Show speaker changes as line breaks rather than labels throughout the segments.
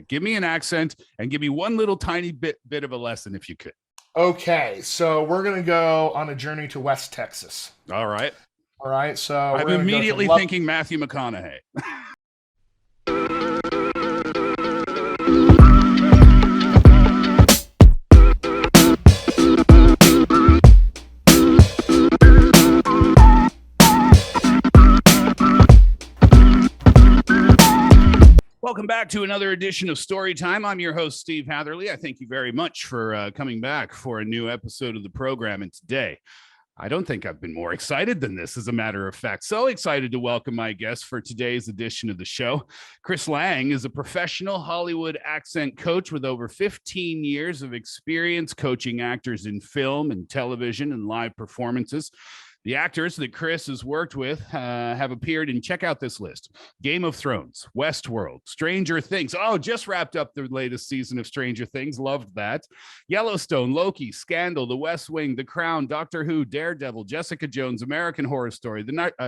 it. Give me an accent and give me one little tiny bit of a lesson if you could.
Okay, so we're gonna go on a journey to West Texas.
All right.
All right, so
I'm
we're gonna go to
immediately
Love.
thinking Matthew McConaughey. Welcome back to another edition of Storytime. I'm your host, Steve Hatherly. I thank you very much for coming back for a new episode of the program. And today, I don't think I've been more excited than this, as a matter of fact. So excited to welcome my guest for today's edition of the show. Chris Lange is a professional Hollywood accent coach with over 15 years of experience coaching actors in film and television and live performances. The actors that Chris has worked with have appeared in, check out this list: Game of Thrones, Westworld, Stranger Things. Oh, just wrapped up the latest season of Stranger Things. Loved that. Yellowstone, Loki, Scandal, The West Wing, The Crown, Doctor Who, Daredevil, Jessica Jones, American Horror Story,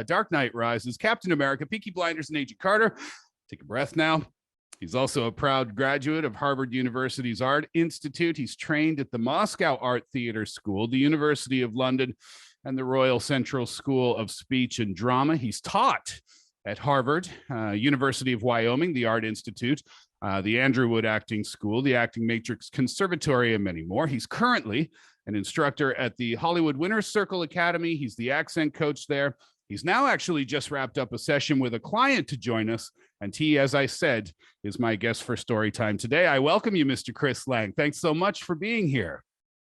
Dark Knight Rises, Captain America, Peaky Blinders, and Agent Carter. Take a breath now. He's also a proud graduate of Harvard University's Art Institute. He's trained at the Moscow Art Theatre School, the University of London, and the Royal Central School of Speech and Drama. He's taught at Harvard, University of Wyoming, the Art Institute, the Andrew Wood Acting School, the Acting Matrix Conservatory, and many more. He's currently an instructor at the Hollywood Winners Circle Academy. He's the accent coach there. He's now actually just wrapped up a session with a client to join us. And he, as I said, is my guest for Storytime today. I welcome you, Mr. Chris Lange. Thanks so much for being here.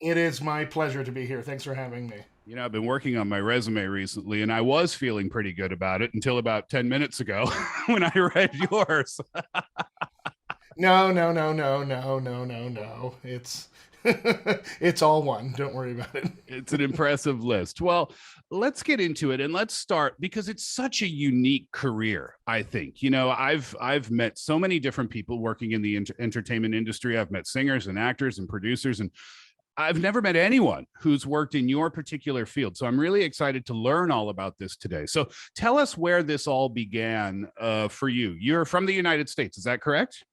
It is my pleasure to be here. Thanks for having me.
You know, I've been working on my resume recently, and I was feeling pretty good about it until about 10 minutes ago when I read yours.
No, no, no, no, no, no, no, no. It's it's all one. Don't worry about it.
It's an impressive list. Well, let's get into it, and let's start because it's such a unique career, I think. You know, I've met so many different people working in the entertainment industry. I've met singers and actors and producers, and I've never met anyone who's worked in your particular field. So I'm really excited to learn all about this today. So tell us where this all began for you. You're from the United States, is that correct?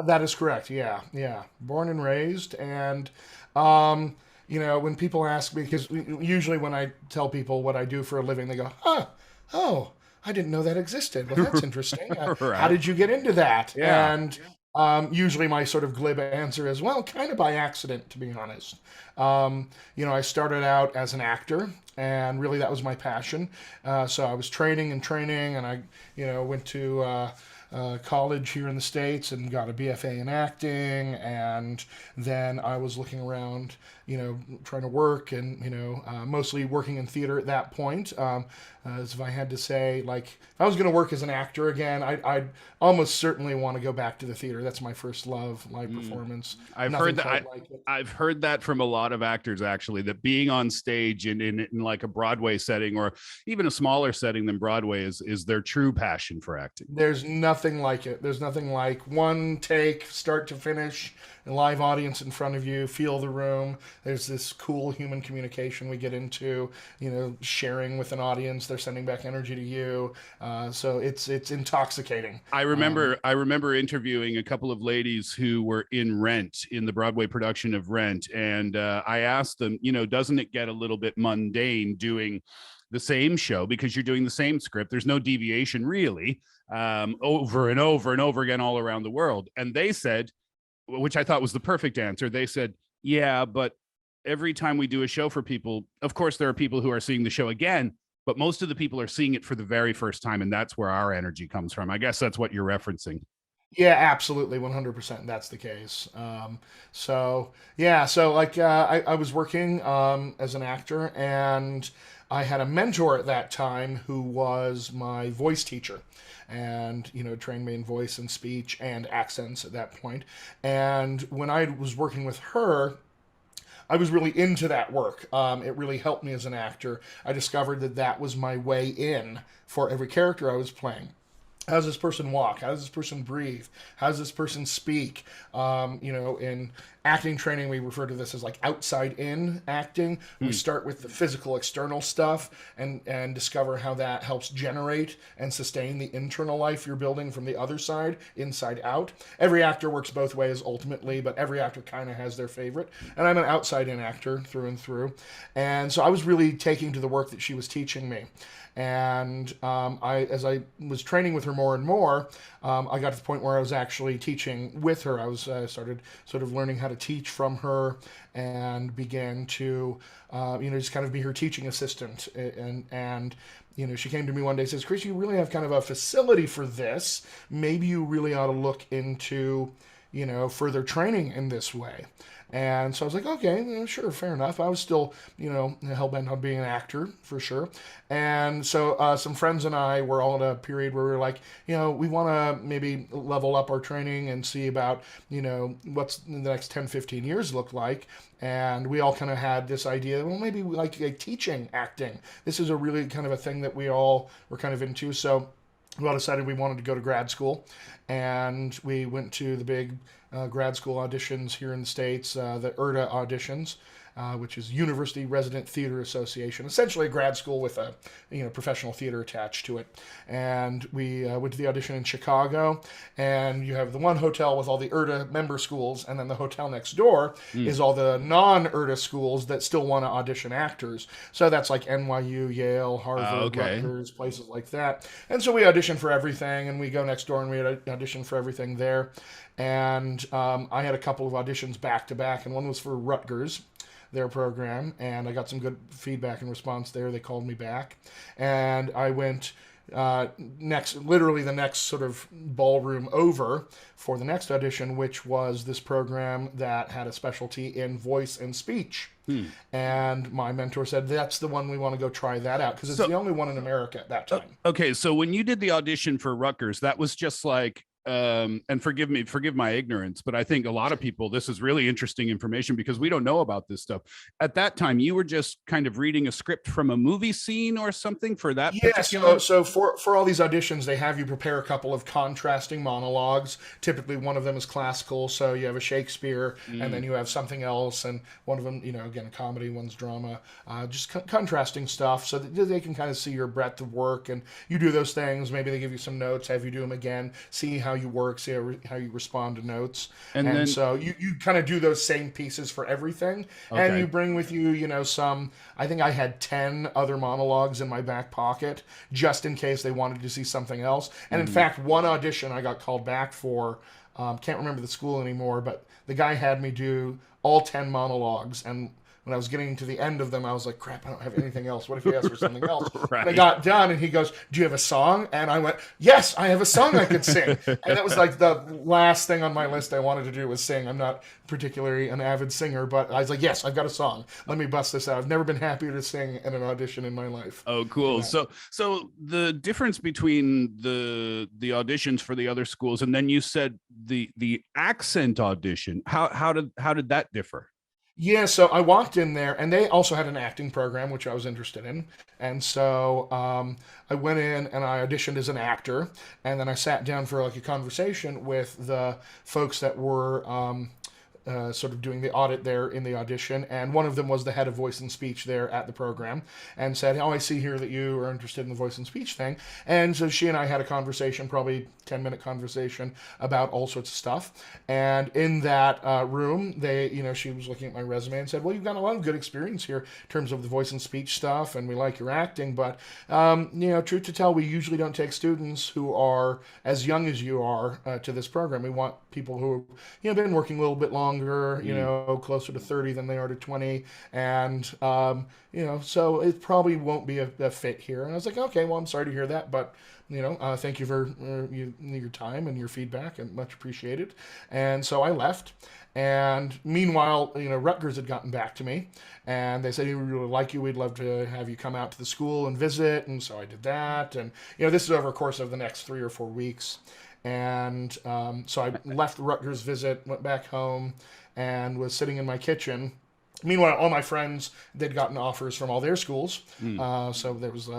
That is correct. Yeah, yeah. Born and raised, and when people ask me, because usually when I tell people what I do for a living, they go, "Huh, oh, I didn't know that existed. Well, that's interesting. How
Right.
did you get into that?"
Yeah.
And usually my sort of glib answer is, well, kind of by accident, to be honest. I started out as an actor, and really that was my passion. So I was training and training, and went to college here in the States and got a BFA in acting. And then I was looking around, trying to work and, mostly working in theater at that point. As if I had to say, like, if I was going to work as an actor again, I'd almost certainly want to go back to the theater. That's my first love, live performance.
I've
Nothing
heard that.
quite like it.
I've heard that from a lot of actors, actually, that being on stage in like a Broadway setting or even a smaller setting than Broadway is their true passion for acting.
There's nothing like it. There's nothing like one take, start to finish, a live audience in front of you, feel the room. There's this cool human communication we get into, sharing with an audience. They're sending back energy to you. So it's intoxicating.
I remember interviewing a couple of ladies who were in Rent, in the Broadway production of Rent, and I asked them, doesn't it get a little bit mundane doing the same show because you're doing the same script? There's no deviation really, over and over and over again all around the world. And they said, which I thought was the perfect answer, they said, yeah, but every time we do a show for people, of course, there are people who are seeing the show again, but most of the people are seeing it for the very first time. And that's where our energy comes from. I guess that's what you're referencing.
Yeah, absolutely, 100%. That's the case. So like I was working as an actor, and I had a mentor at that time who was my voice teacher, and trained me in voice and speech and accents at that point. And when I was working with her, I was really into that work. It really helped me as an actor. I discovered that that was my way in for every character I was playing. How does this person walk? How does this person breathe? How does this person speak? In acting training, we refer to this as like outside in acting. We
Hmm.
start with the physical external stuff and discover how that helps generate and sustain the internal life you're building from the other side, inside out. Every actor works both ways ultimately, but every actor kind of has their favorite. And I'm an outside in actor through and through. And so I was really taking to the work that she was teaching me. And as I was training with her more and more, I got to the point where I was actually teaching with her. I started sort of learning how to teach from her and began to, just kind of be her teaching assistant. And she came to me one day and says, Chris, you really have kind of a facility for this. Maybe you really ought to look into, further training in this way. And so I was like, okay, sure, fair enough. I was still, hell bent on being an actor for sure. And so some friends and I were all in a period where we were like, we want to maybe level up our training and see about, what's the next 10, 15 years look like. And we all kind of had this idea, well, maybe we like teaching acting. This is a really kind of a thing that we all were kind of into. So we all decided we wanted to go to grad school, and we went to the big grad school auditions here in the States, the URTA auditions, which is University Resident Theater Association, essentially a grad school with a professional theater attached to it. And we went to the audition in Chicago, and you have the one hotel with all the URTA member schools, and then the hotel next door is all the non-URTA schools that still want to audition actors. So that's like NYU, Yale, Harvard,
Okay.
Rutgers, places like that. And so we audition for everything, and we go next door and we audition for everything there. And I had a couple of auditions back to back, and one was for Rutgers, their program, and I got some good feedback and response there. They called me back, and I went literally the next sort of ballroom over for the next audition, which was this program that had a specialty in voice and speech. And my mentor said, that's the one we want to go try that out because it's
So,
the only one in America at that time.
okay. So when you did the audition for Rutgers, that was just like, and forgive my ignorance, but I think a lot of people, this is really interesting information because we don't know about this stuff. At that time, you were just kind of reading a script from a movie scene or something for that
Yes,
particular.
so for all these auditions, they have you prepare a couple of contrasting monologues. Typically, one of them is classical, so you have a Shakespeare, and then you have something else, and one of them, again, a comedy, one's drama, just contrasting stuff, so that they can kind of see your breadth of work, and you do those things. Maybe they give you some notes, have you do them again, see how you work, see how you respond to notes,
And
and
then,
so you kind of do those same pieces for everything, and you
okay.
bring with you, some. I think I had 10 other monologues in my back pocket just in case they wanted to see something else. And in fact, one audition I got called back for, can't remember the school anymore, but the guy had me do all 10 monologues. And when I was getting to the end of them, I was like, crap, I don't have anything else. What if he asks for something else? And I
Right.
got done, and he goes, do you have a song? And I went, yes, I have a song I could sing. And that was like the last thing on my list I wanted to do was sing. I'm not particularly an avid singer, but I was like, yes, I've got a song. Let me bust this out. I've never been happier to sing at an audition in my life.
Oh, cool. So the difference between the auditions for the other schools, and then you said the accent audition. How did that differ?
Yeah, so I walked in there, and they also had an acting program, which I was interested in. And so I went in and I auditioned as an actor, and then I sat down for like a conversation with the folks that were sort of doing the audit there in the audition, and one of them was the head of voice and speech there at the program, and said, "Oh, I see here that you are interested in the voice and speech thing." And so she and I had a conversation, probably 10-minute conversation about all sorts of stuff. And in that room, she was looking at my resume and said, "Well, you've got a lot of good experience here in terms of the voice and speech stuff, and we like your acting, but truth to tell, we usually don't take students who are as young as you are to this program. We want people who have been working a little bit longer, closer to 30 than they are to 20, and so it probably won't be a fit here." And I was like, "Okay, well, I'm sorry to hear that, but thank you for your time and your feedback, and much appreciated." And so I left. And meanwhile, Rutgers had gotten back to me, and they said, "We really like you. We'd love to have you come out to the school and visit." And so I did that. And this is over a course of the next 3 or 4 weeks. And so I left the Rutgers visit, went back home, and was sitting in my kitchen Meanwhile, all my friends, they'd gotten offers from all their schools.
Mm.
So there was,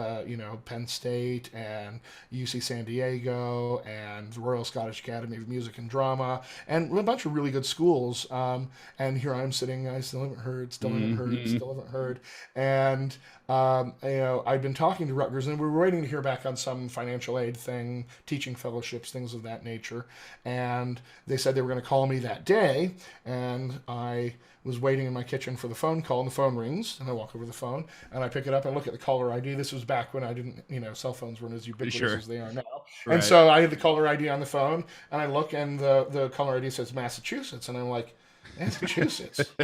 Penn State and UC San Diego and the Royal Scottish Academy of Music and Drama and a bunch of really good schools. And here I'm sitting, I still haven't heard, still haven't heard,
Hmm.
still haven't heard. And, I've been talking to Rutgers and we were waiting to hear back on some financial aid thing, teaching fellowships, things of that nature. And they said they were going to call me that day. And I was waiting in my kitchen for the phone call, and the phone rings, and I walk over the phone, and I pick it up and look at the caller ID. This was back when I didn't, cell phones weren't as ubiquitous
Sure.
as they are now. And
Right.
so I had the caller ID on the phone, and I look, and the caller ID says Massachusetts, and I'm like, Massachusetts?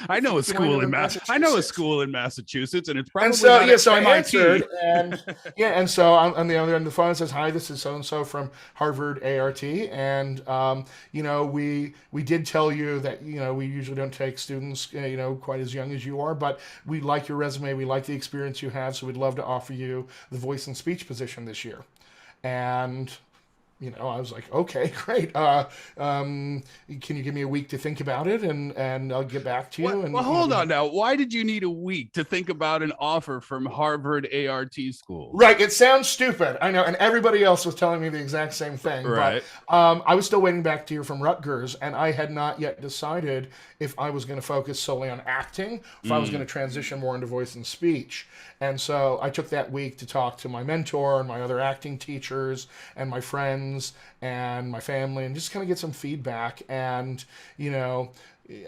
I know a
Do I know
school in
in
I know a
Massachusetts?
school in Massachusetts, and it's
And
probably
so
not
yeah, so I
MIT.
answered, and and so on the other end of the phone it says, "Hi, this is so and so from Harvard ART, and we did tell you that we usually don't take students quite as young as you are, but we like your resume, we like the experience you have, so we'd love to offer you the voice and speech position this year." And I was like, okay, great. Can you give me a week to think about it, and I'll get back to
What?
you?
Well,
And
hold on now. Why did you need a week to think about an offer from Harvard ART school?
right, it sounds stupid, I know, and everybody else was telling me the exact same thing, but
Right.
I was still waiting back to hear from Rutgers, and I had not yet decided if I was going to focus solely on acting, if I was going
Mm.
to transition more into voice and speech. And so I took that week to talk to my mentor and my other acting teachers and my friends and my family and just kind of get some feedback. And, you know,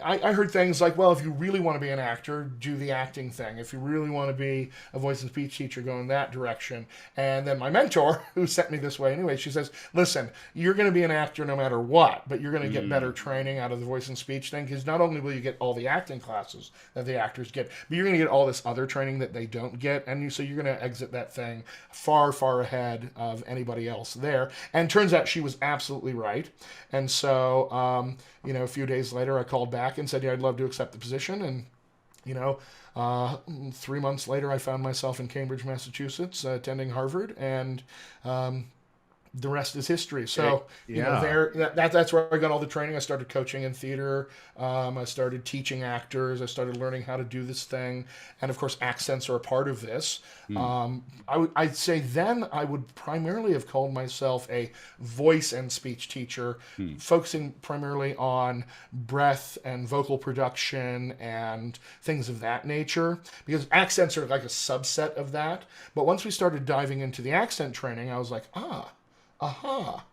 I heard things like, well, if you really want to be an actor, do the acting thing. If you really want to be a voice and speech teacher, go in that direction. And then my mentor, who sent me this way anyway, she says, listen, you're going to be an actor no matter what, but you're going to get better
Mm.
training out of the voice and speech thing because not only will you get all the acting classes that the actors get, but you're going to get all this other training that they don't get. And so you're going to exit that thing far, far ahead of anybody else there. And turns out she was absolutely right. And so, a few days later, I called back and said, yeah, I'd love to accept the position. And, you know, 3 months later, I found myself in Cambridge, Massachusetts, attending Harvard. And the rest is history. So
Yeah.
that's where I got all the training. I started coaching in theater. I started teaching actors. I started learning how to do this thing, and of course, accents are a part of this.
Mm.
I'd say then I would primarily have called myself a voice and speech teacher,
Mm.
focusing primarily on breath and vocal production and things of that nature, because accents are like a subset of that. But once we started diving into the accent training, I was like, aha,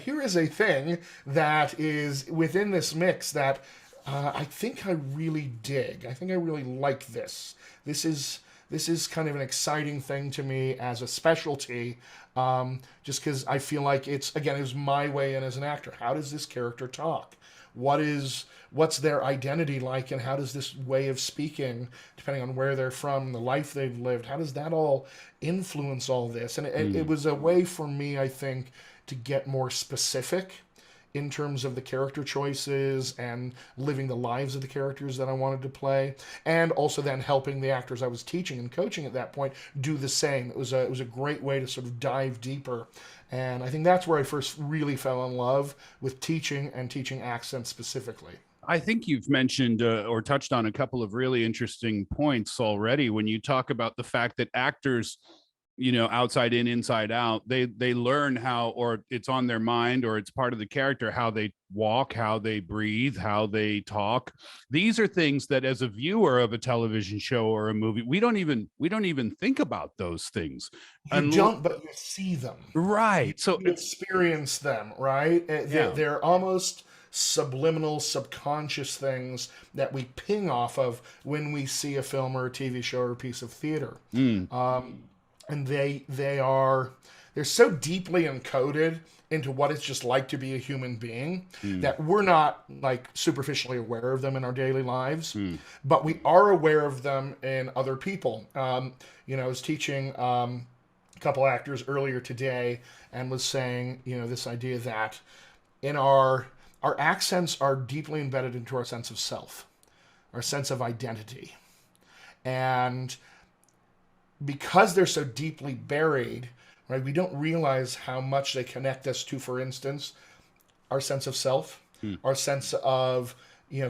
here is a thing that is within this mix that I think I really dig. I think I really like this. This is kind of an exciting thing to me as a specialty, just because I feel like it was my way in as an actor. How does this character talk? What's their identity like, and how does this way of speaking, depending on where they're from, the life they've lived, how does that all influence all this? And it
Mm.
was a way for me, I think, to get more specific in terms of the character choices and living the lives of the characters that I wanted to play, and also then helping the actors I was teaching and coaching at that point do the same. It was a great way to sort of dive deeper, and I think that's where I first really fell in love with teaching and teaching accents specifically.
I think you've mentioned or touched on a couple of really interesting points already when you talk about the fact that actors, outside in, inside out, they learn how, or it's on their mind, or it's part of the character, how they walk, how they breathe, how they talk. These are things that as a viewer of a television show or a movie, we don't even think about those things.
You
And
don't, but you see them. You,
right. So
you experience them, right?
yeah.
They're almost subliminal, subconscious things that we ping off of when we see a film or a TV show or a piece of theater.
Mm.
And they're so deeply encoded into what it's just like to be a human being
Mm.
that we're not like superficially aware of them in our daily lives,
Mm.
but we are aware of them in other people. I was teaching a couple actors earlier today and was saying, this idea that in our accents are deeply embedded into our sense of self, our sense of identity. And because they're so deeply buried, right, we don't realize how much they connect us to, for instance, our sense of self,
Mm.
our sense of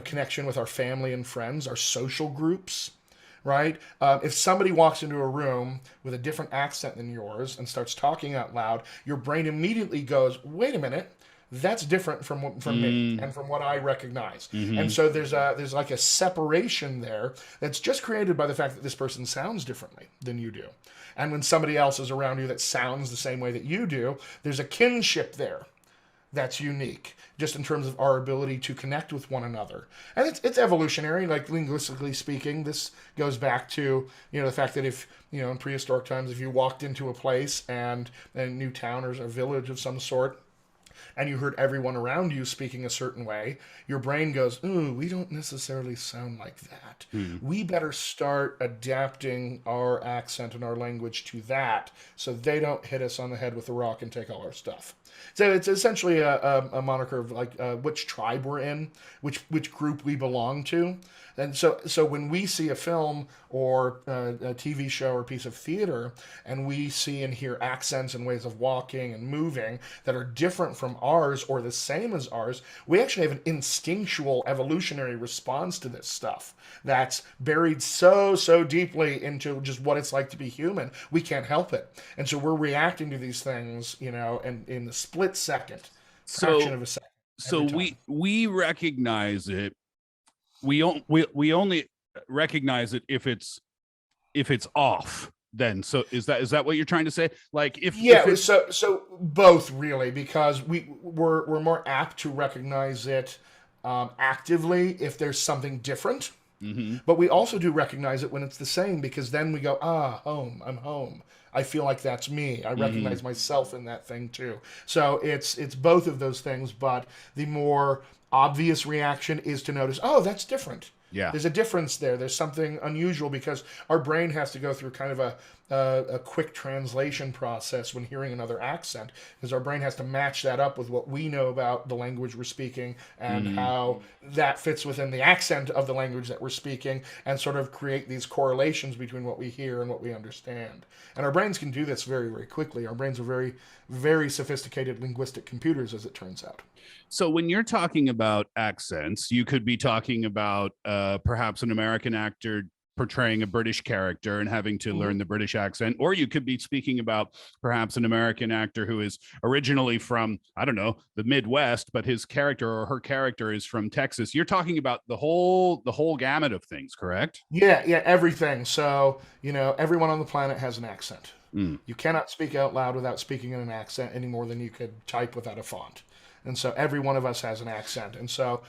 connection with our family and friends, our social groups, right? If somebody walks into a room with a different accent than yours and starts talking out loud, your brain immediately goes, "Wait a minute, that's different from me
Mm,
and from what I recognize." And
hmm.
so there's like a separation there that's just created by the fact that this person sounds differently than you do. And when somebody else is around you that sounds the same way that you do, there's a kinship there that's unique, just in terms of our ability to connect with one another. And it's evolutionary, like linguistically speaking. This goes back to the fact that if in prehistoric times, if you walked into a place and a new town or a village of some sort, and you heard everyone around you speaking a certain way, your brain goes, "Ooh, we don't necessarily sound like that.
Hmm.
We better start adapting our accent and our language to that so they don't hit us on the head with a rock and take all our stuff." So it's essentially a moniker of like which tribe we're in, which group we belong to. And so when we see a film or a TV show or piece of theater, and we see and hear accents and ways of walking and moving that are different from ours or the same as ours, we actually have an instinctual evolutionary response to this stuff that's buried so deeply into just what it's like to be human. We can't help it. And so we're reacting to these things, and in the split second, fraction
So
of a second
so
every time.
we recognize it. We only recognize it if it's off. Then so is that what you're trying to say? Like if
Yeah,
it's
so both really, because we're more apt to recognize it actively if there's something different,
hmm.
but we also do recognize it when it's the same, because then we go, home, I'm home. I feel like that's me. I
Hmm.
recognize myself in that thing too. So it's both of those things, but the more obvious reaction is to notice, oh, that's different.
Yeah.
There's a difference there. There's something unusual, because our brain has to go through kind of a quick translation process when hearing another accent, because our brain has to match that up with what we know about the language we're speaking and
Hmm.
how that fits within the accent of the language that we're speaking, and sort of create these correlations between what we hear and what we understand. And our brains can do this very quickly. Our brains are very sophisticated linguistic computers, as it turns out.
So when you're talking about accents, you could be talking about perhaps an American actor portraying a British character and having to
Mm-hmm.
learn the British accent, or you could be speaking about perhaps an American actor who is originally from, I don't know, the Midwest, but his character or her character is from Texas. You're talking about the whole gamut of things, correct?
Yeah, everything. So, everyone on the planet has an accent.
Mm.
You cannot speak out loud without speaking in an accent any more than you could type without a font. And so every one of us has an accent. And so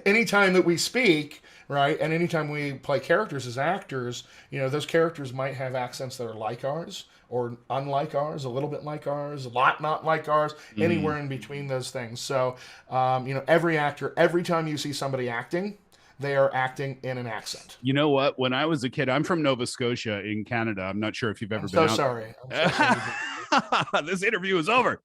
anytime that we speak, right, and anytime we play characters as actors, those characters might have accents that are like ours or unlike ours, a little bit like ours, a lot not like ours,
Mm.
anywhere in between those things. So, every actor, every time you see somebody acting, they are acting in an accent.
You know what? When I was a kid, I'm from Nova Scotia in Canada. I'm not sure if you've
I'm
ever been
so
out.
sorry. I'm so sorry.
This interview is over.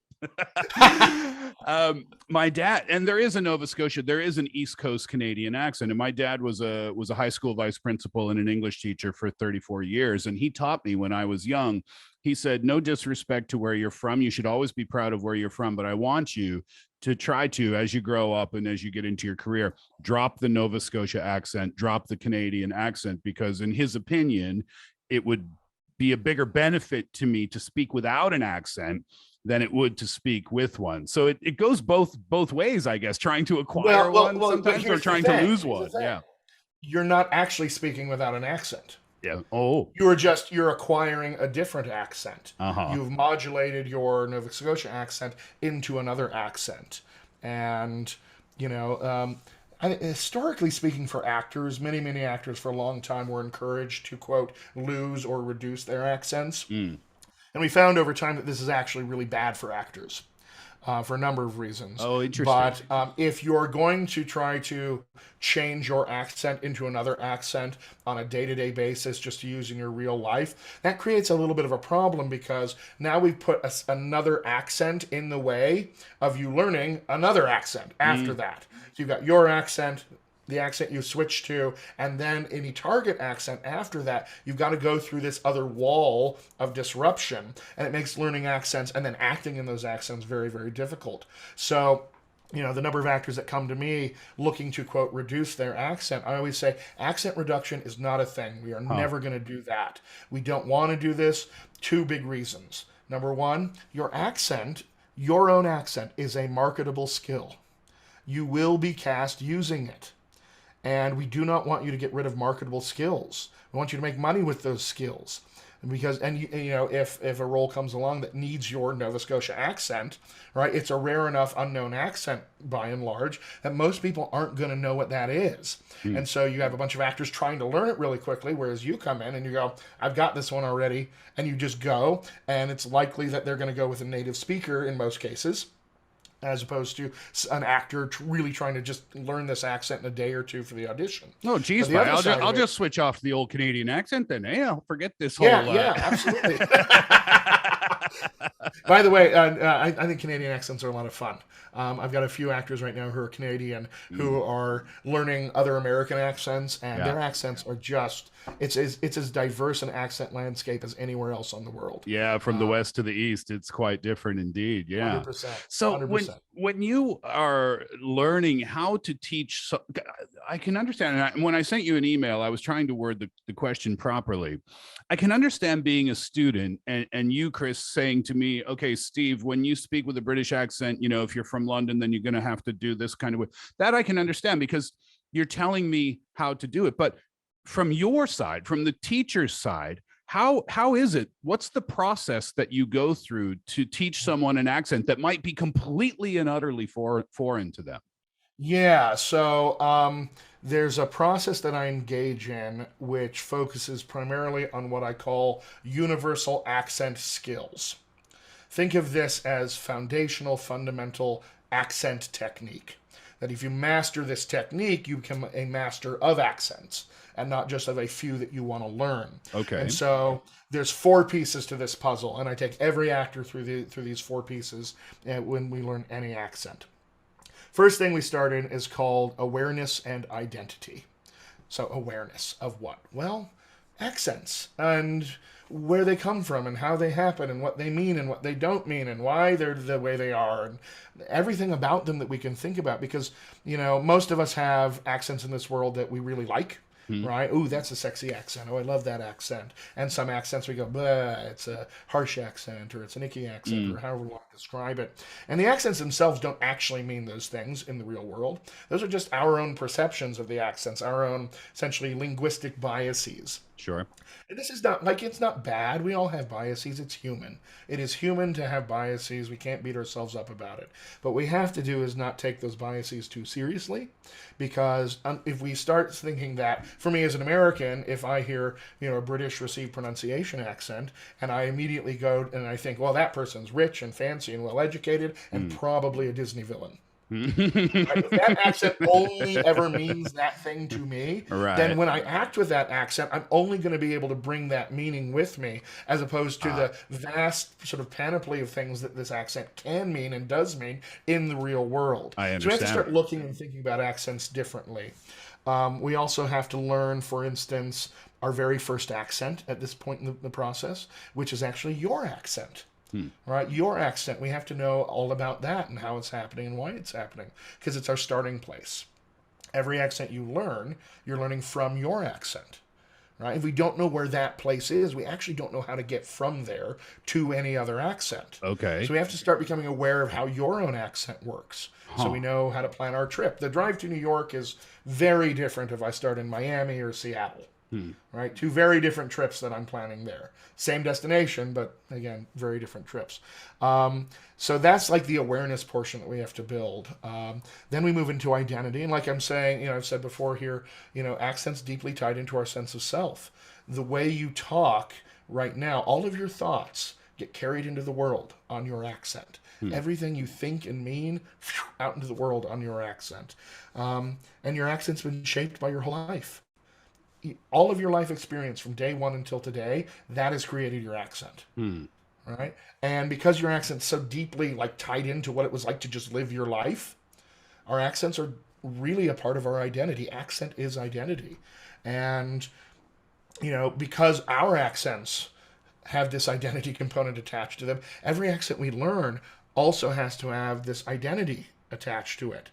My dad, and there is a Nova Scotia, there is an East Coast Canadian accent, and my dad was a high school vice principal and an English teacher for 34 years, and he taught me when I was young. He said, "No disrespect to where you're from. You should always be proud of where you're from, but I want you to try to, as you grow up and as you get into your career, drop the Nova Scotia accent, drop the Canadian accent, because in his opinion, it would be a bigger benefit to me to speak without an accent than it would to speak with one." So it goes both ways, I guess, trying to acquire one
But
sometimes or
here's the
trying to
thing.
lose
Here's the
one.
thing.
Yeah.
You're not actually speaking without an accent.
Yeah. Oh.
You're acquiring a different accent.
Uh-huh.
You've modulated your Nova Scotia accent into another accent, and you know, historically speaking, for actors, many actors for a long time were encouraged to quote lose or reduce their accents,
Mm.
and we found over time that this is actually really bad for actors. For a number of reasons.
Oh, interesting.
But if you're going to try to change your accent into another accent on a day to day basis, just to use in your real life, that creates a little bit of a problem, because now we've put another accent in the way of you learning another accent after
Mm.
that. So you've got your accent, the accent you switch to, and then any target accent after that, you've got to go through this other wall of disruption, and it makes learning accents and then acting in those accents very difficult. So the number of actors that come to me looking to, quote, reduce their accent, I always say accent reduction is not a thing. We are
Huh.
never going to do that. We don't want to do this. Two big reasons. Number one, your own accent, is a marketable skill. You will be cast using it. And we do not want you to get rid of marketable skills. We want you to make money with those skills. Because if a role comes along that needs your Nova Scotia accent, right, it's a rare enough unknown accent by and large that most people aren't going to know what that is. And so you have a bunch of actors trying to learn it really quickly, whereas you come in and you go, I've got this one already, and you just go, and it's likely that they're going to go with a native speaker in most cases, as opposed to an actor really trying to just learn this accent in a day or two for the audition.
Oh, geez, I'll just switch off the old Canadian accent then. Hey, I'll forget this whole.
Yeah, absolutely. By the way, I think Canadian accents are a lot of fun. I've got a few actors right now who are Canadian who are learning other American accents, and their accents are it's as diverse an accent landscape as anywhere else on the world.
Yeah, from the west to the east, it's quite different indeed. Yeah.
100%.
So
100%.
when you are learning how to teach, I can understand. And when I sent you an email, I was trying to word the question properly. I can understand being a student and you, Chris, saying to me, okay, Steve, when you speak with a British accent, if you're from London, then you're going to have to do this kind of way. That I can understand because you're telling me how to do it. But from your side, from the teacher's side, how is it? What's the process that you go through to teach someone an accent that might be completely and utterly foreign to them?
Yeah, so there's a process that I engage in which focuses primarily on what I call universal accent skills. Think of this as foundational, fundamental accent technique. That if you master this technique, you become a master of accents and not just of a few that you want to learn.
Okay.
And so there's 4 pieces to this puzzle, and I take every actor through these 4 pieces when we learn any accent. First thing we start in is called awareness and identity. So awareness of what? Well, accents and where they come from and how they happen and what they mean and what they don't mean and why they're the way they are and everything about them that we can think about, because most of us have accents in this world that we really like. Right? Ooh, that's a sexy accent. Oh, I love that accent. And some accents we go, bleh, it's a harsh accent or it's an icky accent or however we want to describe it. And the accents themselves don't actually mean those things in the real world. Those are just our own perceptions of the accents, our own essentially linguistic biases.
Sure.
And this is not it's not bad. We all have biases. It's human. It is human to have biases. We can't beat ourselves up about it. But what we have to do is not take those biases too seriously, because if we start thinking that, for me as an American, if I hear a British received pronunciation accent and I immediately go and I think, well, that person's rich and fancy and well educated and probably a Disney villain. If that accent only ever means that thing to me, then when I act with that accent, I'm only going to be able to bring that meaning with me, as opposed to the vast sort of panoply of things that this accent can mean and does mean in the real world.
I understand.
So we have to start looking and thinking about accents differently. We also have to learn, for instance, our very first accent at this point in the process, which is actually your accent. Right, your accent. We have to know all about that and how it's happening and why it's happening, because it's our starting place. Every accent you learn, you're learning from your accent. Right? If we don't know where that place is, we actually don't know how to get from there to any other accent.
Okay.
So we have to start becoming aware of how your own accent works. So we know how to plan our trip. The drive to New York is very different if I start in Miami or Seattle. Right? 2 very different trips that I'm planning there. Same destination, but again, very different trips. So that's like the awareness portion that we have to build. Then we move into identity. And like I'm saying, I've said before here, accent's deeply tied into our sense of self. The way you talk right now, all of your thoughts get carried into the world on your accent. Everything you think and mean, out into the world on your accent. And your accent's been shaped by your whole life. All of your life experience from day one until today, that has created your accent. Right? And because your accent's so deeply tied into what it was like to just live your life, our accents are really a part of our identity. Accent is identity. And, because our accents have this identity component attached to them, every accent we learn also has to have this identity attached to it.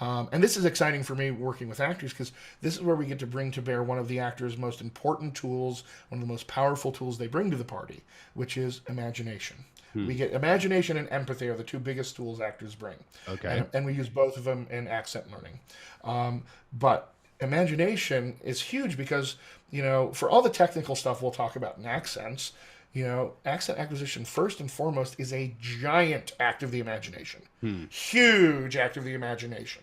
And this is exciting for me working with actors because this is where we get to bring to bear one of the actors' most important tools, one of the most powerful tools they bring to the party, which is imagination. We get imagination and empathy are the two biggest tools actors bring.
Okay.
And we use both of them in accent learning. But imagination is huge because, for all the technical stuff we'll talk about in accents, accent acquisition first and foremost is a giant act of the imagination. Huge act of the imagination.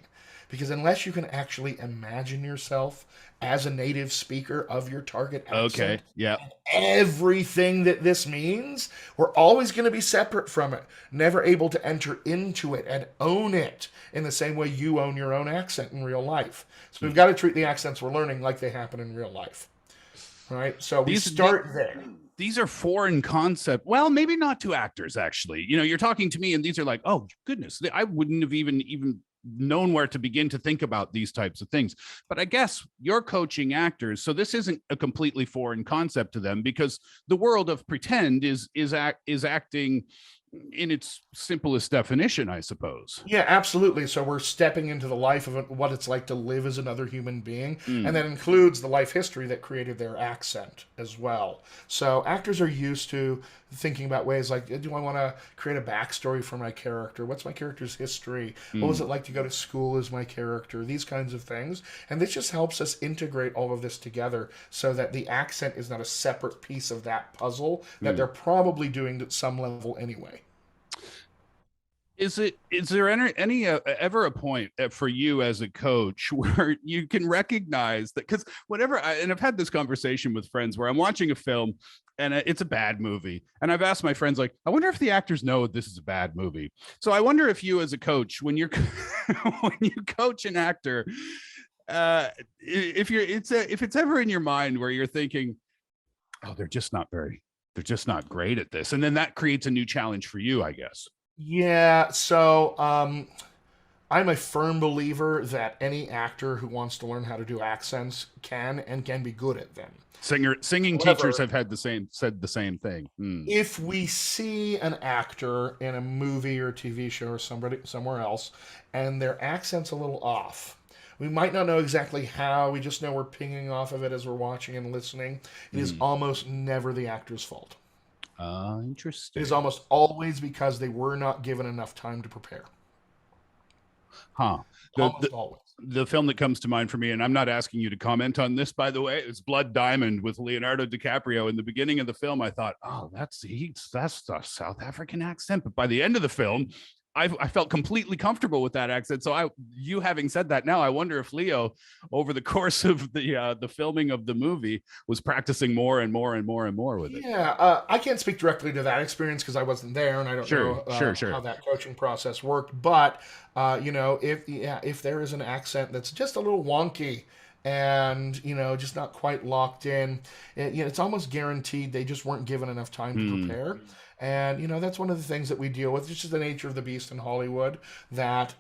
Because unless you can actually imagine yourself as a native speaker of your target accent,
Okay. Yeah.
everything that this means, we're always going to be separate from it, never able to enter into it and own it in the same way you own your own accent in real life. So we've got to treat the accents we're learning like they happen in real life. Right? So we start there.
These are foreign concept. Well, maybe not to actors, actually. You're talking to me and these are like, oh, goodness, I wouldn't have even known where to begin to think about these types of things. But I guess you're coaching actors, so this isn't a completely foreign concept to them because the world of pretend is acting in its simplest definition, I suppose.
Yeah, absolutely. So we're stepping into the life of what it's like to live as another human being, and that includes the life history that created their accent as well. So actors are used to thinking about ways like, do I want to create a backstory for my character? What's my character's history? What was it like to go to school as my character? These kinds of things. And this just helps us integrate all of this together so that the accent is not a separate piece of that puzzle that they're probably doing at some level anyway.
Is there any ever a point for you as a coach where you can recognize that? Because and I've had this conversation with friends where I'm watching a film and it's a bad movie, and I've asked my friends, like, I wonder if the actors know this is a bad movie. So I wonder if you as a coach, when you're when you coach an actor, if it's ever in your mind where you're thinking, oh, they're just not great at this, and then that creates a new challenge for you, I guess.
Yeah, so I'm a firm believer that any actor who wants to learn how to do accents can be good at them.
Singing teachers have said the same thing.
If we see an actor in a movie or TV show or somewhere else, and their accent's a little off, we might not know exactly how. We just know we're pinging off of it as we're watching and listening. It is almost never the actor's fault.
Interesting.
It is almost always because they were not given enough time to prepare. Almost always.
The film that comes to mind for me, and I'm not asking you to comment on this, by the way, it's Blood Diamond with Leonardo DiCaprio. In the beginning of the film, I thought, oh, that's a South African accent. But by the end of the film, I felt completely comfortable with that accent. So you having said that now, I wonder if Leo, over the course of the filming of the movie, was practicing more and more and more and more with it.
Yeah, I can't speak directly to that experience because I wasn't there and I don't know how that coaching process worked. But if there is an accent that's just a little wonky and just not quite locked in, it's almost guaranteed they just weren't given enough time to prepare. And that's one of the things that we deal with. It's just the nature of the beast in Hollywood that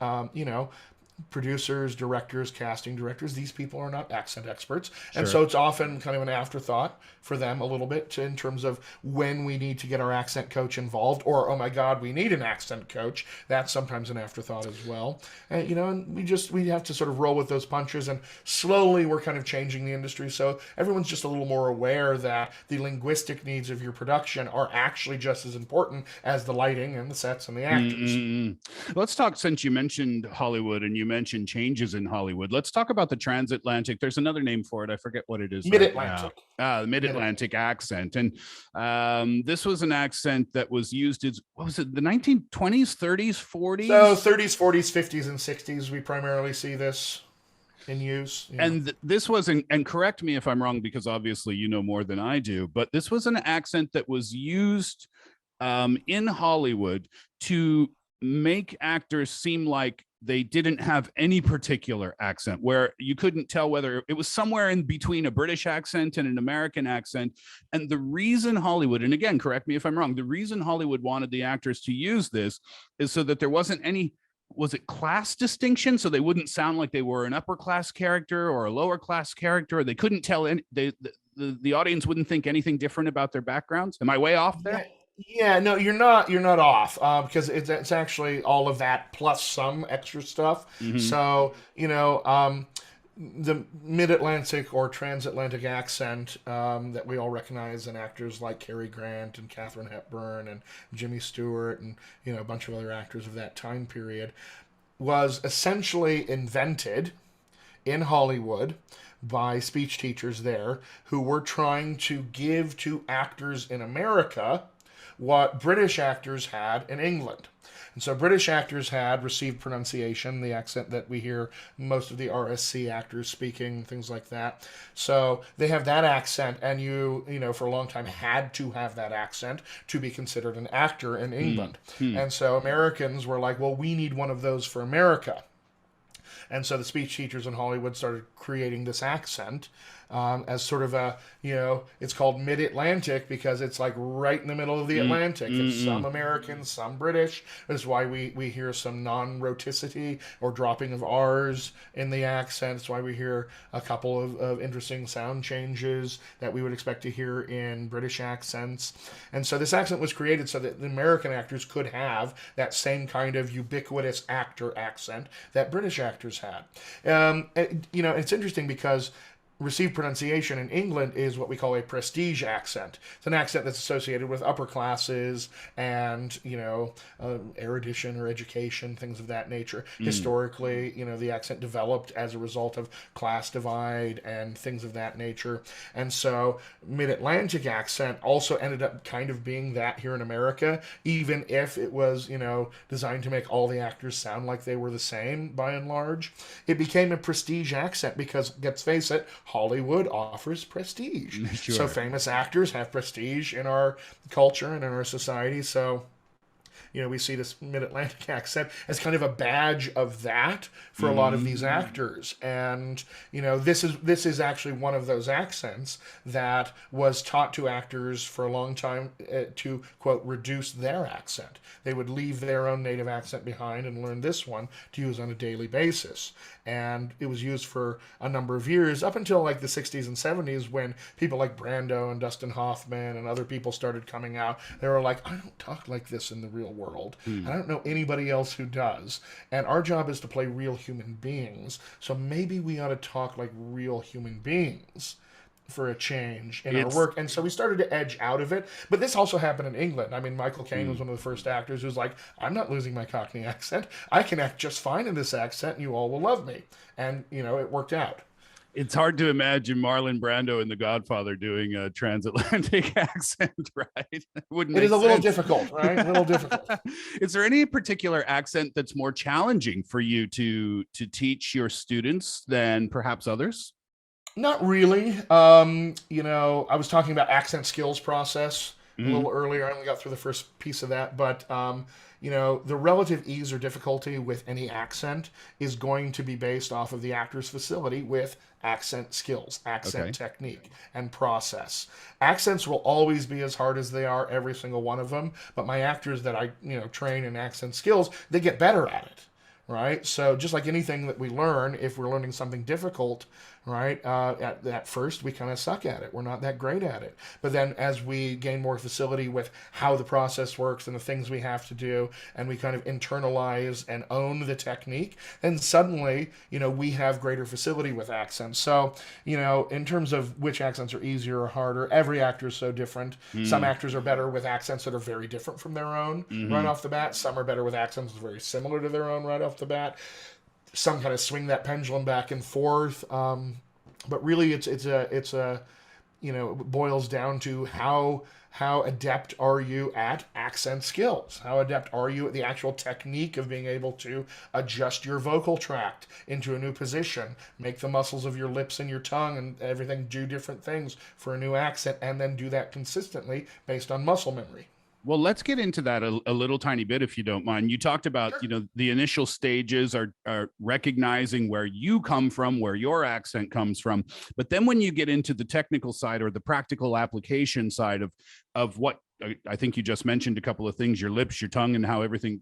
producers, directors, casting directors, these people are not accent experts. And so it's often kind of an afterthought for them a little bit in terms of when we need to get our accent coach involved, or, oh my God, we need an accent coach. That's sometimes an afterthought as well. And, and we have to sort of roll with those punches, and slowly we're kind of changing the industry. So everyone's just a little more aware that the linguistic needs of your production are actually just as important as the lighting and the sets and the actors.
Let's talk, since you mentioned Hollywood and you mentioned changes in Hollywood, let's talk about the transatlantic. There's another name for it. I forget what it is.
Mid-Atlantic.
The Mid-Atlantic accent. And this was an accent that was used as, what was it, the 1920s, 30s, 40s?
So 30s, 40s, 50s, and 60s, we primarily see this in use.
And this was, and correct me if I'm wrong, because obviously you know more than I do, but this was an accent that was used in Hollywood to make actors seem like they didn't have any particular accent, where you couldn't tell whether it was somewhere in between a British accent and an American accent. And the reason Hollywood, and again, correct me if I'm wrong, the reason Hollywood wanted the actors to use this is so that there wasn't any, was it class distinction? So they wouldn't sound like they were an upper class character or a lower class character. They couldn't tell any, the audience wouldn't think anything different about their backgrounds. Am I way off there?
Yeah, no, you're not off because it's actually all of that plus some extra stuff.
Hmm.
So the mid-Atlantic or transatlantic accent that we all recognize in actors like Cary Grant and Katharine Hepburn and Jimmy Stewart and a bunch of other actors of that time period was essentially invented in Hollywood by speech teachers there who were trying to give to actors in America what British actors had in England. And so British actors had received pronunciation, the accent that we hear most of the RSC actors speaking, things like that. So they have that accent, and for a long time had to have that accent to be considered an actor in England.
Hmm.
And so Americans were like, well, we need one of those for America. And so the speech teachers in Hollywood started creating this accent as sort of it's called mid Atlantic because it's like right in the middle of the
Mm,
Atlantic. It's
mm,
some American, some British. That's why we hear some non roticity or dropping of R's in the accent. That's why we hear a couple of interesting sound changes that we would expect to hear in British accents. And so this accent was created so that the American actors could have that same kind of ubiquitous actor accent that British actors had. It's interesting because received pronunciation in England is what we call a prestige accent. It's an accent that's associated with upper classes and, erudition or education, things of that nature.
mm.
Historically, the accent developed as a result of class divide and things of that nature. And so mid Atlantic accent also ended up kind of being that here in America, even if it was, designed to make all the actors sound like they were the same by and large. It became a prestige accent because, let's face it, Hollywood offers prestige. So
Sure.
famous actors have prestige in our culture and in our society. So we see this mid-Atlantic accent as kind of a badge of that for a lot of these
Mm.
actors. And this is actually one of those accents that was taught to actors for a long time to quote reduce their accent. They would leave their own native accent behind and learn this one to use on a daily basis. And it was used for a number of years up until like the 60s and 70s when people like Brando and Dustin Hoffman and other people started coming out. They were like, I don't talk like this in the real world.
Mm.
I don't know anybody else who does. And our job is to play real human beings. So maybe we ought to talk like real human beings for a change in our
It's
work. And so we started to edge out of it. But this also happened in England. I mean, Michael Caine was
mm.
one of the first actors who's like, I'm not losing my Cockney accent. I can act just fine in this accent and you all will love me. And, it worked out.
It's hard to imagine Marlon Brando in The Godfather doing a transatlantic accent, right? It wouldn't
It is
make
a little
sense.
difficult, right? A little difficult.
Is there any particular accent that's more challenging for you to teach your students than perhaps others?
Not really. I was talking about accent skills process a
Hmm.
little earlier. I only got through the first piece of that, but the relative ease or difficulty with any accent is going to be based off of the actor's facility with accent skills, accent
Okay.
technique, and process. Accents will always be as hard as they are, every single one of them, but my actors that I, train in accent skills, they get better at it. Right. So just like anything that we learn, if we're learning something difficult, right, at first we kind of suck at it. We're not that great at it. But then as we gain more facility with how the process works and the things we have to do, and we kind of internalize and own the technique, then suddenly, we have greater facility with accents. So, in terms of which accents are easier or harder, every actor is so different. Some
Mm.
actors are better with accents that are very different from their own right
Hmm.
off the bat. Some are better with accents very similar to their own right off the bat. Some kind of swing that pendulum back and forth. But really, it's a it boils down to how adept are you at accent skills? How adept are you at the actual technique of being able to adjust your vocal tract into a new position, make the muscles of your lips and your tongue and everything do different things for a new accent, and then do that consistently based on muscle memory.
Well, let's get into that a little tiny bit, if you don't mind. You talked about,
Sure.
the initial stages are recognizing where you come from, where your accent comes from. But then when you get into the technical side or the practical application side of what I think you just mentioned a couple of things: your lips, your tongue, and how everything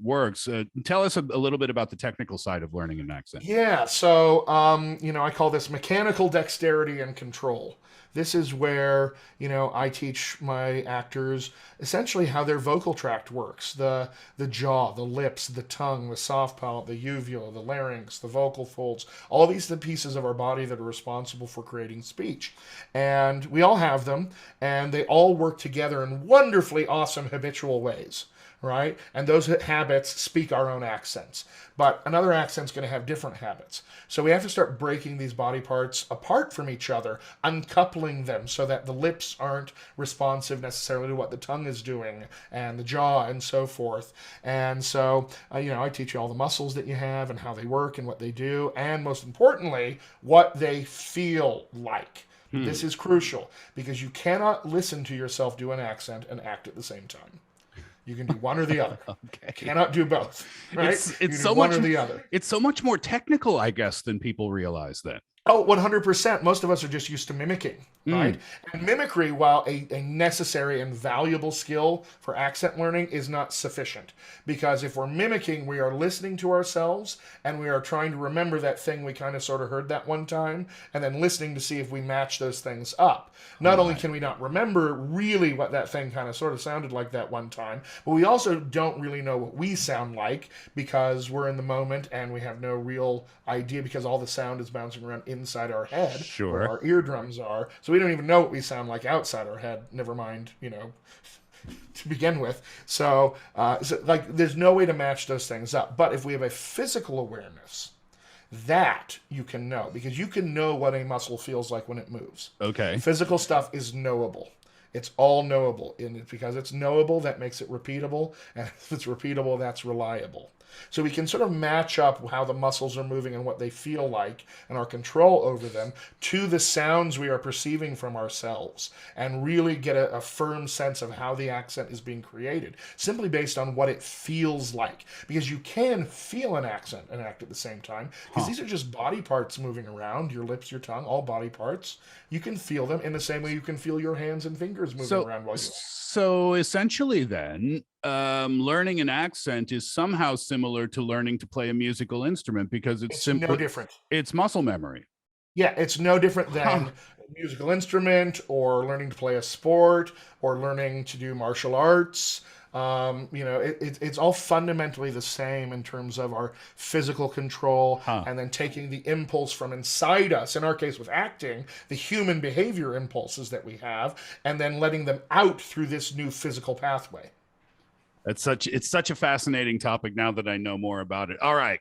works. Tell us a little bit about the technical side of learning an accent.
Yeah, so I call this mechanical dexterity and control. This is where, I teach my actors essentially how their vocal tract works. The jaw, the lips, the tongue, the soft palate, the uvula, the larynx, the vocal folds, all these are the pieces of our body that are responsible for creating speech. And we all have them, and they all work together in wonderfully awesome habitual ways, right? And those habits speak our own accents. But another accent's going to have different habits. So we have to start breaking these body parts apart from each other, uncoupling them so that the lips aren't responsive necessarily to what the tongue is doing, and the jaw, and so forth. And so, I teach you all the muscles that you have and how they work and what they do, and most importantly, what they feel like. This is crucial because you cannot listen to yourself do an accent and act at the same time. You can do one or the other.
Okay.
Cannot do both. Right?
It's so
one
much
or the other.
It's so much more technical, I guess, than people realize then.
Oh, 100%. Most of us are just used to mimicking, right? And mimicry, while a necessary and valuable skill for accent learning, is not sufficient. Because if we're mimicking, we are listening to ourselves and we are trying to remember that thing we kind of sort of heard that one time, and then listening to see if we match those things up. Not only can we not remember really what that thing kind of sort of sounded like that one time, but we also don't really know what we sound like because we're in the moment and we have no real idea because all the sound is bouncing around inside our head,
Sure,
where our eardrums are. So we don't even know what we sound like outside our head, never mind, to begin with. So there's no way to match those things up. But if we have a physical awareness, that you can know, because you can know what a muscle feels like when it moves.
Okay.
Physical stuff is knowable. It's all knowable. And because it's knowable, that makes it repeatable. And if it's repeatable, that's reliable. So we can sort of match up how the muscles are moving and what they feel like and our control over them to the sounds we are perceiving from ourselves and really get a firm sense of how the accent is being created simply based on what it feels like. Because you can feel an accent and act at the same time because these are just body parts moving around, your lips, your tongue, all body parts. You can feel them in the same way you can feel your hands and fingers moving around while you act.
So essentially then, learning an accent is somehow similar to learning to play a musical instrument because it's simply
no different.
It's muscle memory.
Yeah, it's no different than a musical instrument or learning to play a sport or learning to do martial arts. It's all fundamentally the same in terms of our physical control and then taking the impulse from inside us, in our case with acting, the human behavior impulses that we have, and then letting them out through this new physical pathway.
It's such a fascinating topic now that I know more about it. All right.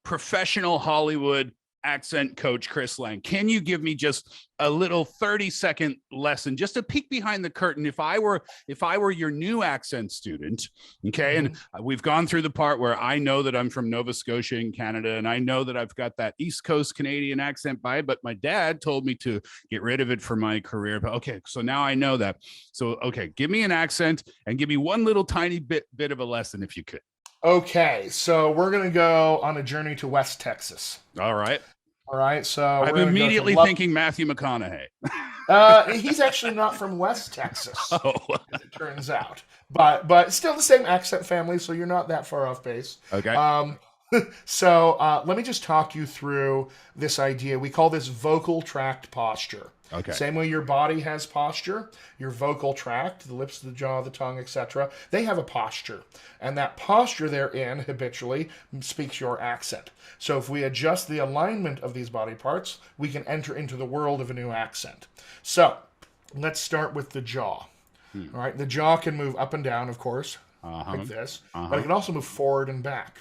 Professional Hollywood accent coach Chris Lange. Can you give me just a little 30-second lesson, just a peek behind the curtain? If I were your new accent student, okay, and we've gone through the part where I know that I'm from Nova Scotia in Canada, and I know that I've got that East Coast Canadian accent but my dad told me to get rid of it for my career. But okay, so now I know that. So okay, give me an accent and give me one little tiny bit of a lesson if you could.
Okay, so we're gonna go on a journey to West Texas.
All right.
All right, so
I'm immediately thinking Matthew McConaughey.
He's actually not from West Texas,
as
it turns out, but still the same accent family, so you're not that far off base.
Okay.
So let me just talk you through this idea. We call this vocal tract posture.
Okay.
Same way your body has posture, your vocal tract, the lips, the jaw, the tongue, etc., they have a posture. And that posture they're in habitually speaks your accent. So if we adjust the alignment of these body parts, we can enter into the world of a new accent. So let's start with the jaw. All right, the jaw can move up and down, of course, like this, but it can also move forward and back.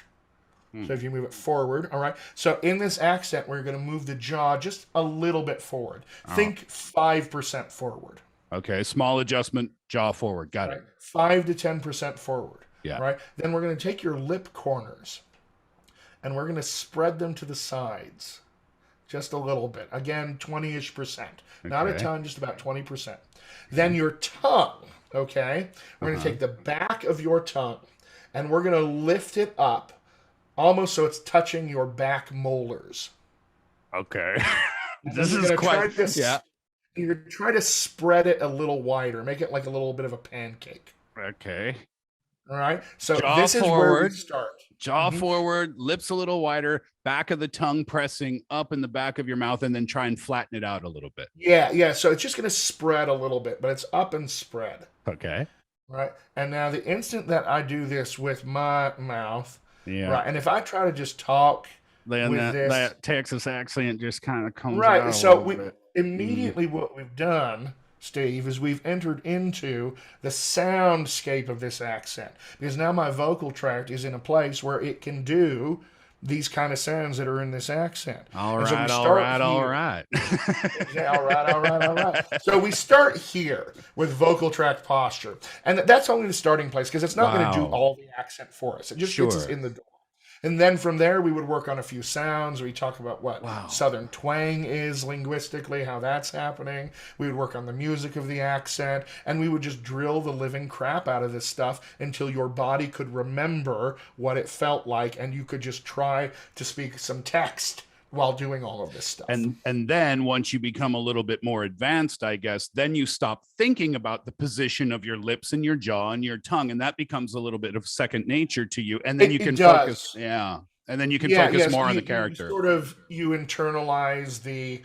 So if you move it forward, all right. So in this accent, we're going to move the jaw just a little bit forward. Think 5% forward.
Okay, small adjustment, jaw forward. Got it.
5 to 10% forward.
Yeah.
Right. Then we're going to take your lip corners, and we're going to spread them to the sides, just a little bit. Again, 20-ish%. Not a ton, just about 20%. Then your tongue. Okay, we're going to take the back of your tongue, and we're going to lift it up. Almost so it's touching your back molars.
Okay. This is quite...
Yeah. You try to spread it a little wider, make it like a little bit of a pancake.
Okay.
All right. So
Jaw
this is where we
forward,
start.
jaw
Mhm.
forward, lips a little wider, back of the tongue pressing up in the back of your mouth, and then try and flatten it out a little bit.
Yeah, yeah. So it's just going to spread a little bit, but it's up and spread.
Okay.
Right. And now the instant that I do this with my mouth,
Yeah.
right, and if I try to just talk
Then
with this,
that Texas accent just kind of comes
right.
out a
So
little
we
bit. Mm.
immediately what we've done, Steve, is we've entered into the soundscape of this accent because now my vocal tract is in a place where it can do these kind of sounds that are in this accent.
All
And so we
right, all
start
right, all
here.
right.
Yeah, all right, all right, all right. So we start here with vocal tract posture. And that's only the starting place because it's not going to do
Wow.
all the accent for us. It just gets us
Sure.
in the door. And then from there, we would work on a few sounds. We talk about what
Wow.
Southern twang is linguistically, how that's happening. We would work on the music of the accent, and we would just drill the living crap out of this stuff until your body could remember what it felt like, and you could just try to speak some text while doing all of this stuff.
And then once you become a little bit more advanced, I guess, then you stop thinking about the position of your lips and your jaw and your tongue, and that becomes a little bit of second nature to you. And then you
It
can focus,
does.
yeah. And then you can
Yeah,
focus
yes.
more on the
You
character.
sort of you internalize the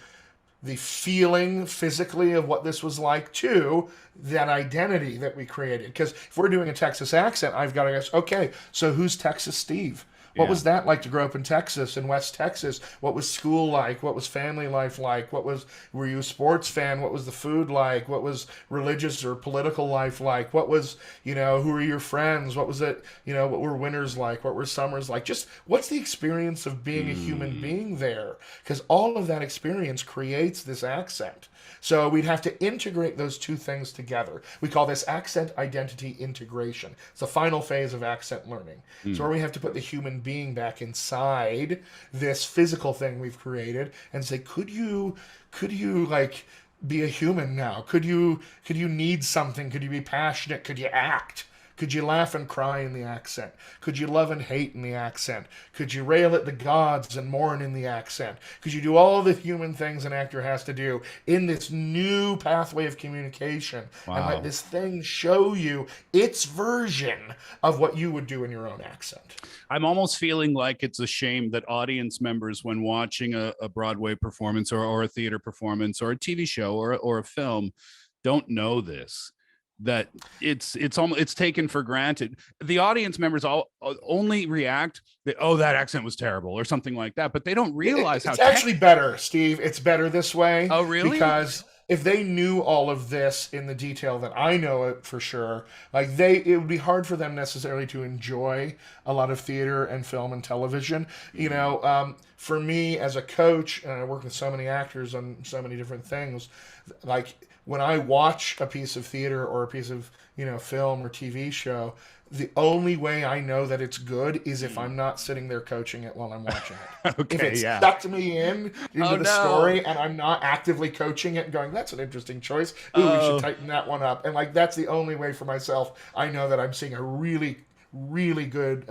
feeling physically of what this was like to that identity that we created. Because if we're doing a Texas accent, I've got to guess, okay, so who's Texas Steve? What
Yeah.
was that like to grow up in Texas, in West Texas? What was school like? What was family life like? Were you a sports fan? What was the food like? What was religious or political life like? What was, who were your friends? What was it, what were winters like? What were summers like? Just what's the experience of being a human
Mm.
being there? Because all of that experience creates this accent. So we'd have to integrate those two things together. We call this accent identity integration. It's the final phase of accent learning. So
Mm.
where we have to put the human being back inside this physical thing we've created and say, could you like be a human now? Could you need something? Could you be passionate? Could you act? Could you laugh and cry in the accent? Could you love and hate in the accent? Could you rail at the gods and mourn in the accent? Could you do all the human things an actor has to do in this new pathway of communication and let
Wow.
this thing show you its version of what you would do in your own accent?
I'm almost feeling like it's a shame that audience members, when watching a Broadway performance or a theater performance or a TV show or a film, don't know this. That it's almost it's taken for granted. The audience members all only react that, oh, that accent was terrible or something like that, but they don't realize how
It's actually better, Steve. It's better this way
oh, really?
because if they knew all of this in the detail that I know it for sure, like it would be hard for them necessarily to enjoy a lot of theater and film and television. For me as a coach, and I work with so many actors on so many different things, like when I watch a piece of theater or a piece of film or TV show, the only way I know that it's good is if I'm not sitting there coaching it while I'm watching it. If
Okay,
it's
yeah.
sucked me into
Oh
the
no.
story and I'm not actively coaching it and going, that's an interesting choice. Ooh, we should
Oh,
tighten that one up. And like that's the only way for myself I know that I'm seeing a really, really good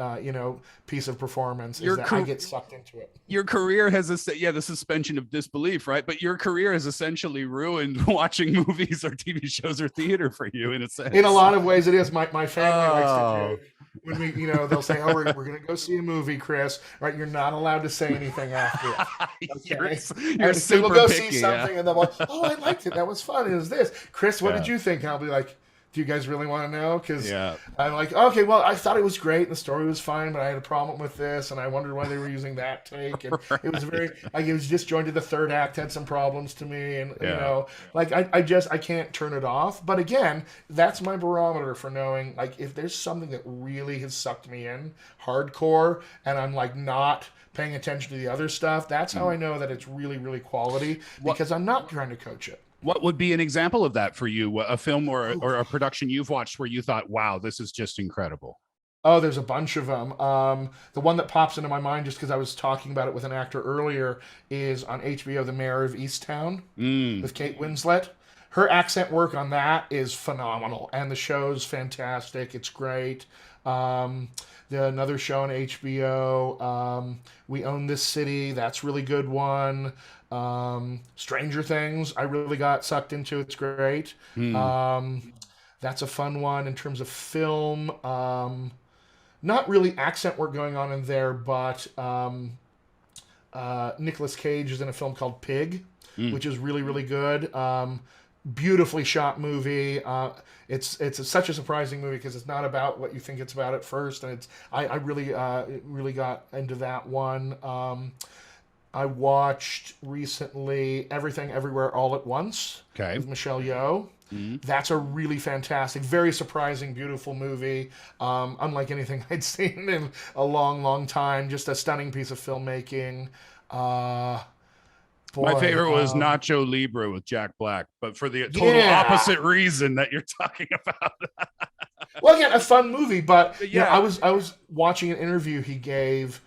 piece of performance is
your
that I get sucked into it.
your career has yeah, the suspension of disbelief, right? But your career has essentially ruined watching movies or TV shows or theater for you in a
In a
sense.
lot of ways, it is. My family likes to
Oh.
joke when they'll say, "Oh, we're gonna go see a movie, Chris." Right? You're not allowed to say anything after it.
you're
Okay.
you're
And so we'll
super
go see
picky, yeah.
something, and they'll be like, "Oh, I liked it. That was fun. It was this." Chris, what did
Yeah.
you think? And I'll be like, "Do you guys really want to know?" Because
Yeah.
I'm like, "Okay, well, I thought it was great. And the story was fine, but I had a problem with this, and I wondered why they were using that take, and it was very like it was disjointed. The third act had some problems to me, and
Yeah.
like I can't turn it off. But again, that's my barometer for knowing like if there's something that really has sucked me in hardcore, and I'm like not paying attention to the other stuff. That's how I know that it's really, really quality
What
because I'm not trying to coach it.
what would be an example of that for you? A film or a production you've watched where you thought, wow, this is just incredible.
Oh, there's a bunch of them. The one that pops into my mind just because I was talking about it with an actor earlier is on HBO, The Mayor of Easttown
Mm.
with Kate Winslet. Her accent work on that is phenomenal, and the show's fantastic. It's great. Another show on HBO, We Own This City. That's a really good one. Stranger Things, I really got sucked into. It's great.
Hmm.
That's a fun one in terms of film. Not really accent work going on in there, but Nicolas Cage is in a film called Pig,
Hmm.
which is really, really good. Beautifully shot movie. It's such a surprising movie because it's not about what you think it's about at first, and I really really got into that one. I watched recently Everything Everywhere All at Once
Okay.
with Michelle Yeoh.
Hmm.
That's a really fantastic, very surprising, beautiful movie. Unlike anything I'd seen in a long, long time. Just a stunning piece of filmmaking. Uh,
My
boy,
favorite was Nacho Libre with Jack Black, but for the total
yeah.
opposite reason that you're talking about.
Well, again, a fun movie, but
Yeah.
I was watching an interview he gave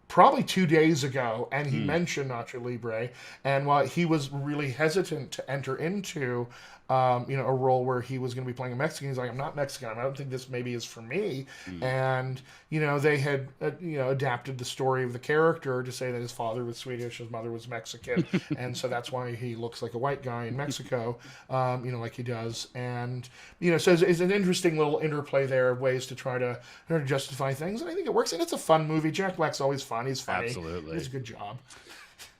probably 2 days ago, and he
Hmm.
mentioned Nacho Libre, and while he was really hesitant to enter into, a role where he was going to be playing a Mexican, he's like, I'm not Mexican. I don't think this maybe is for me.
Hmm.
And they had adapted the story of the character to say that his father was Swedish, his mother was Mexican, and so that's why he looks like a white guy in Mexico, like he does. And so it's an interesting little interplay there of ways to try to justify things, and I think it works. And it's a fun movie. Jack Black's always fun. He's funny. He
Absolutely.
does a good job.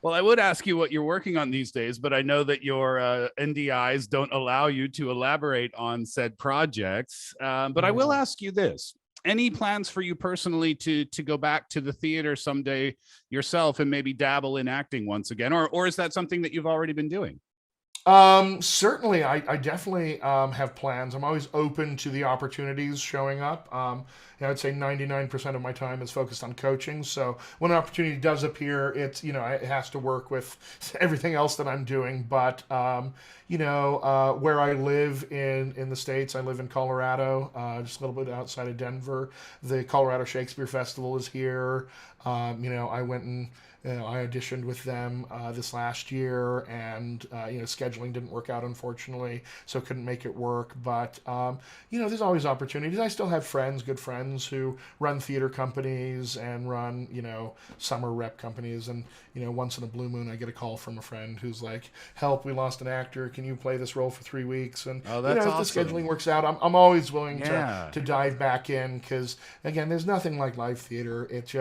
Well, I would ask you what you're working on these days, but I know that your NDIs don't allow you to elaborate on said projects. But I will
Yeah.
ask you this. Any plans for you personally to go back to the theater someday yourself and maybe dabble in acting once again? Or is that something that you've already been doing?
Certainly, I definitely have plans. I'm always open to the opportunities showing up. I'd say 99% of my time is focused on coaching. So when an opportunity does appear, it has to work with everything else that I'm doing. But where I live in the States, I live in Colorado, just a little bit outside of Denver. The Colorado Shakespeare Festival is here. I went and I auditioned with them this last year, and scheduling didn't work out, unfortunately, so couldn't make it work. But there's always opportunities. I still have friends, good friends, who run theater companies and run summer rep companies. And once in a blue moon, I get a call from a friend who's like, "Help! We lost an actor. Can you play this role for 3 weeks?" And
Oh, that's
if the
awesome.
scheduling works out, I'm always willing
Yeah.
to dive back in, because again, there's nothing like live theater. It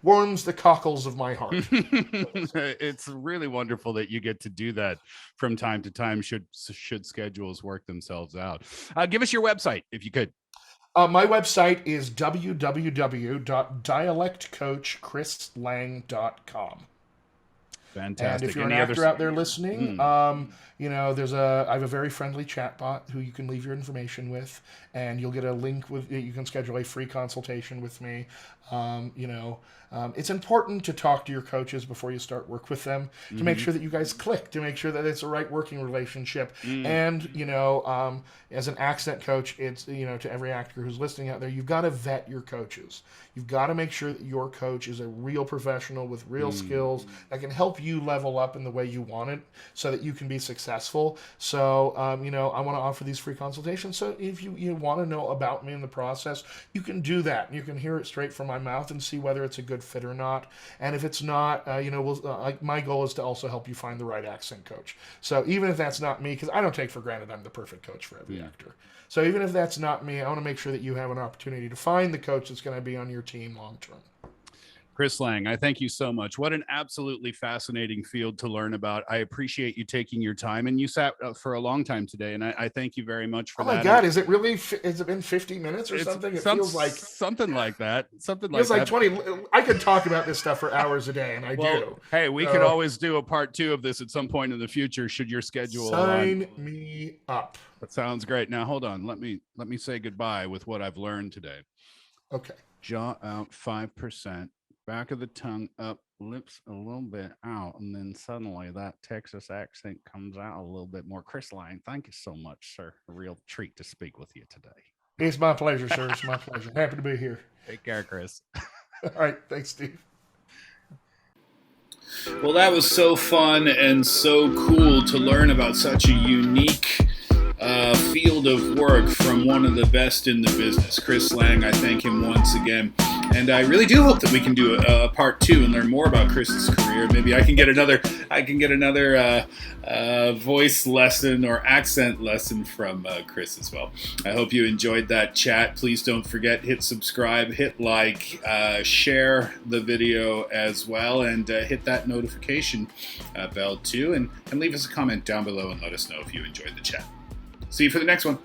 warms the cockles of my heart.
It's really wonderful that you get to do that from time to time should schedules work themselves out. Give us your website if you could.
My website is www.dialectcoachchrislang.com. And if
Fantastic.
you're an
Any other
actor out there listening,
Hmm.
I have a very friendly chatbot who you can leave your information with, and you'll get a link with. You can schedule a free consultation with me. It's important to talk to your coaches before you start work with them to make
Mhm.
sure that you guys click, to make sure that it's a right working relationship.
Mm.
And as an accent coach, it's to every actor who's listening out there, you've got to vet your coaches. You've got to make sure that your coach is a real professional with real skills that can help you level up in the way you want it, so that you can be successful. So, I want to offer these free consultations. So if you want to know about me in the process, you can do that. You can hear it straight from my mouth and see whether it's a good fit or not. And if it's not, my goal is to also help you find the right accent coach. So even if that's not me, because I don't take for granted I'm the perfect coach for every actor. So even if that's not me, I want to make sure that you have an opportunity to find the coach that's going to be on your team long term.
Chris Lange, I thank you so much. What an absolutely fascinating field to learn about. I appreciate you taking your time, and you sat for a long time today, and I thank you very much for
Oh my
that.
God, is it really? Has it been 50 minutes or
It's
something? It feels like
something like that. Something like
feels like
that.
20. I could talk about this stuff for hours a day, and I
Well,
do.
hey, we could always do a part 2 of this at some point in the future, should your schedule align.
Sign me up.
That sounds great. Now hold on. Let me say goodbye with what I've learned today.
Okay.
Jaw out 5%, back of the tongue up, lips a little bit out, and then suddenly that Texas accent comes out a little bit more. Chris Lange, thank you so much, sir. A real treat to speak with you today.
It's my pleasure, sir. It's my pleasure. Happy to be here.
Take care, Chris.
All right. Thanks, Steve.
Well, that was so fun and so cool to learn about such a unique field of work from one of the best in the business, Chris Lange. I thank him once again. And I really do hope that we can do a part 2 and learn more about Chris's career. Maybe I can get another voice lesson or accent lesson from Chris as well. I hope you enjoyed that chat. Please don't forget, hit subscribe, hit like, share the video as well, and hit that notification bell too, and leave us a comment down below and let us know if you enjoyed the chat. See you for the next one.